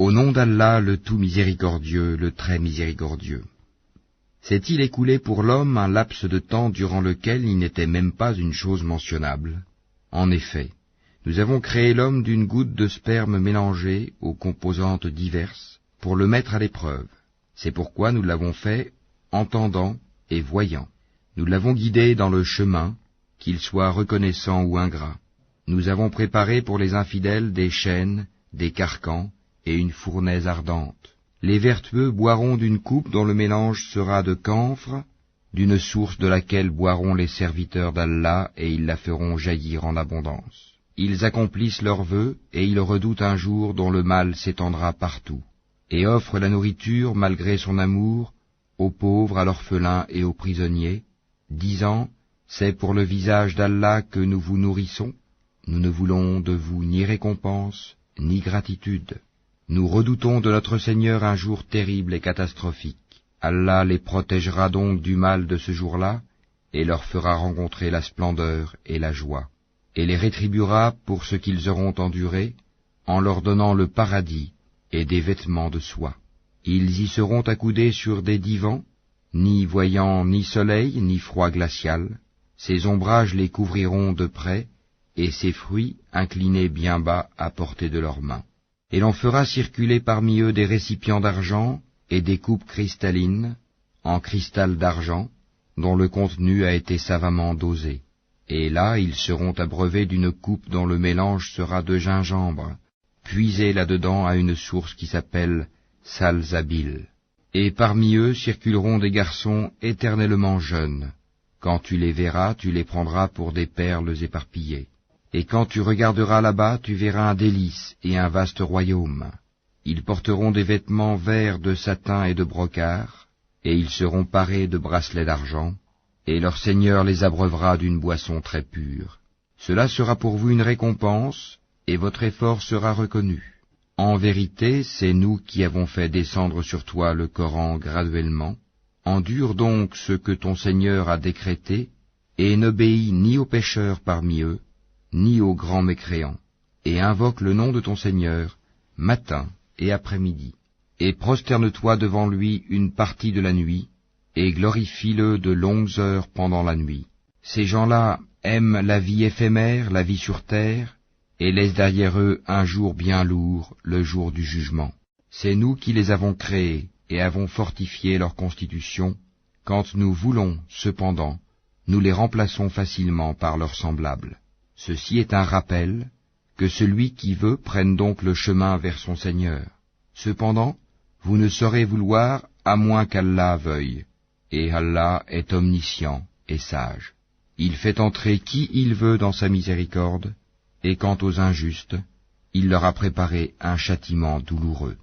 Au nom d'Allah, le tout miséricordieux, le très miséricordieux. S'est-il écoulé pour l'homme un laps de temps durant lequel il n'était même pas une chose mentionnable? En effet, nous avons créé l'homme d'une goutte de sperme mélangée aux composantes diverses pour le mettre à l'épreuve. C'est pourquoi nous l'avons fait entendant et voyant. Nous l'avons guidé dans le chemin, qu'il soit reconnaissant ou ingrat. Nous avons préparé pour les infidèles des chaînes, des carcans et une fournaise ardente. Les vertueux boiront d'une coupe dont le mélange sera de camphre, d'une source de laquelle boiront les serviteurs d'Allah et ils la feront jaillir en abondance. Ils accomplissent leurs vœux et ils redoutent un jour dont le mal s'étendra partout, et offrent la nourriture malgré son amour aux pauvres, à l'orphelin et aux prisonniers, disant « C'est pour le visage d'Allah que nous vous nourrissons, nous ne voulons de vous ni récompense, ni gratitude. Nous redoutons de notre Seigneur un jour terrible et catastrophique. Allah les protégera donc du mal de ce jour-là, et leur fera rencontrer la splendeur et la joie, et les rétribuera pour ce qu'ils auront enduré, en leur donnant le paradis et des vêtements de soie. Ils y seront accoudés sur des divans, ni voyant ni soleil ni froid glacial. Ces ombrages les couvriront de près, et ces fruits inclinés bien bas à portée de leurs mains. Et l'on fera circuler parmi eux des récipients d'argent et des coupes cristallines, en cristal d'argent, dont le contenu a été savamment dosé. Et là, ils seront abreuvés d'une coupe dont le mélange sera de gingembre, puisé là-dedans à une source qui s'appelle Salsabil. Et parmi eux circuleront des garçons éternellement jeunes. Quand tu les verras, tu les prendras pour des perles éparpillées. Et quand tu regarderas là-bas, tu verras un délice et un vaste royaume. Ils porteront des vêtements verts de satin et de brocart, et ils seront parés de bracelets d'argent, et leur Seigneur les abreuvera d'une boisson très pure. Cela sera pour vous une récompense, et votre effort sera reconnu. En vérité, c'est nous qui avons fait descendre sur toi le Coran graduellement. Endure donc ce que ton Seigneur a décrété, et n'obéis ni aux pécheurs parmi eux, ni aux grands mécréants, et invoque le nom de ton Seigneur, matin et après-midi, et prosterne-toi devant lui une partie de la nuit, et glorifie-le de longues heures pendant la nuit. Ces gens-là aiment la vie éphémère, la vie sur terre, et laissent derrière eux un jour bien lourd, le jour du jugement. C'est nous qui les avons créés, et avons fortifié leur constitution. Quand nous voulons, cependant, nous les remplaçons facilement par leurs semblables. Ceci est un rappel, que celui qui veut prenne donc le chemin vers son Seigneur. Cependant, vous ne saurez vouloir à moins qu'Allah veuille, et Allah est omniscient et sage. Il fait entrer qui il veut dans sa miséricorde, et quant aux injustes, il leur a préparé un châtiment douloureux.